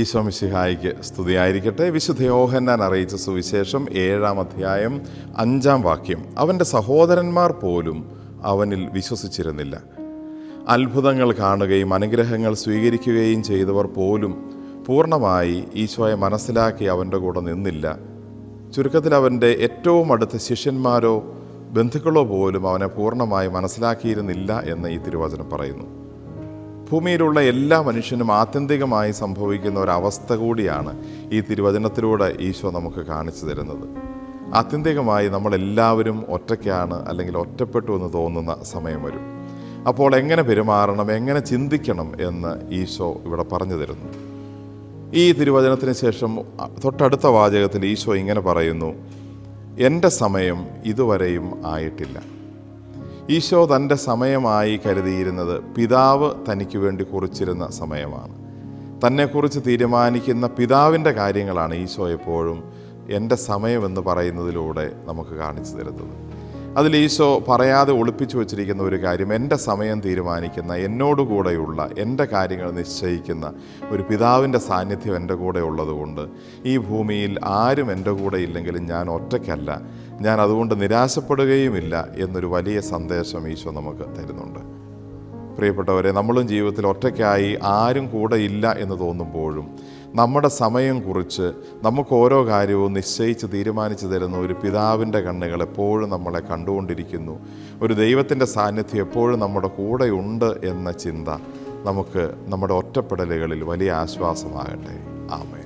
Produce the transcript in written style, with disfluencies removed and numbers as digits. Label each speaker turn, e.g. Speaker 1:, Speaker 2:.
Speaker 1: ഈശോ മിശിഹായിക്ക് സ്തുതിയായിരിക്കട്ടെ. വിശുദ്ധ യോഹന്നാൻ അറിയിച്ച സുവിശേഷം 7-ാം അധ്യായം 5-ാം വാക്യം. അവൻ്റെ സഹോദരന്മാർ പോലും അവനിൽ വിശ്വസിച്ചിരുന്നില്ല. അത്ഭുതങ്ങൾ കാണുകയും അനുഗ്രഹങ്ങൾ സ്വീകരിക്കുകയും ചെയ്തവർ പോലും പൂർണ്ണമായി ഈശോയെ മനസ്സിലാക്കി അവൻ്റെ കൂടെ നിന്നില്ല. ചുരുക്കത്തിൽ അവൻ്റെ ഏറ്റവും അടുത്ത ശിഷ്യന്മാരോ ബന്ധുക്കളോ പോലും അവനെ പൂർണ്ണമായി മനസ്സിലാക്കിയിരുന്നില്ല എന്ന് ഈ തിരുവചനം പറയുന്നു. ഭൂമിയിലുള്ള എല്ലാ മനുഷ്യനും ആത്യന്തികമായി സംഭവിക്കുന്ന ഒരവസ്ഥ കൂടിയാണ് ഈ തിരുവചനത്തിലൂടെ ഈശോ നമുക്ക് കാണിച്ചു തരുന്നത്. ആത്യന്തികമായി നമ്മളെല്ലാവരും ഒറ്റയ്ക്കാണ്, അല്ലെങ്കിൽ ഒറ്റപ്പെട്ടു എന്ന് തോന്നുന്ന സമയം വരും. അപ്പോൾ എങ്ങനെ പെരുമാറണം, എങ്ങനെ ചിന്തിക്കണം എന്ന് ഈശോ ഇവിടെ പറഞ്ഞു തരുന്നു. ഈ തിരുവചനത്തിന് ശേഷം തൊട്ടടുത്ത വാചകത്തിൽ ഈശോ ഇങ്ങനെ പറയുന്നു: എൻ്റെ സമയം ഇതുവരെയും ആയിട്ടില്ല. ഈശോ തൻ്റെ സമയമായി കരുതിയിരുന്നത് പിതാവ് തനിക്ക് വേണ്ടി കുറിച്ചിരുന്ന സമയമാണ്. തന്നെക്കുറിച്ച് തീരുമാനിക്കുന്ന പിതാവിൻ്റെ കാര്യങ്ങളാണ് ഈശോ എപ്പോഴും എൻ്റെ സമയമെന്ന് പറയുന്നതിലൂടെ നമുക്ക് കാണിച്ചു തരുന്നത്. അതിൽ ഈശോ പറയാതെ ഒളിപ്പിച്ചു വച്ചിരിക്കുന്ന ഒരു കാര്യം, എൻ്റെ സമയം തീരുമാനിക്കുന്ന, എന്നോടുകൂടെയുള്ള, എൻ്റെ കാര്യങ്ങൾ നിശ്ചയിക്കുന്ന ഒരു പിതാവിൻ്റെ സാന്നിധ്യം എൻ്റെ കൂടെ ഉള്ളതുകൊണ്ട് ഈ ഭൂമിയിൽ ആരും എൻ്റെ കൂടെ ഇല്ലെങ്കിലും ഞാൻ ഒറ്റയ്ക്കല്ല, ഞാൻ അതുകൊണ്ട് നിരാശപ്പെടുകയുമില്ല എന്നൊരു വലിയ സന്ദേശം ഈശോ നമുക്ക് തരുന്നുണ്ട്. പ്രിയപ്പെട്ടവരെ, നമ്മളും ജീവിതത്തിൽ ഒറ്റയ്ക്കായി ആരും കൂടെ ഇല്ല എന്ന് തോന്നുമ്പോഴും നമ്മുടെ സമയം കുറിച്ച് നമുക്ക് ഓരോ കാര്യവും നിശ്ചയിച്ച് തീരുമാനിച്ചു തരുന്ന ഒരു പിതാവിൻ്റെ കണ്ണുകൾ എപ്പോഴും നമ്മളെ കണ്ടുകൊണ്ടിരിക്കുന്നു. ഒരു ദൈവത്തിൻ്റെ സാന്നിധ്യം എപ്പോഴും നമ്മുടെ കൂടെയുണ്ട് എന്ന ചിന്ത നമുക്ക് നമ്മുടെ ഒറ്റപ്പെടലുകളിൽ വലിയ ആശ്വാസമാകട്ടെ. ആമേൻ.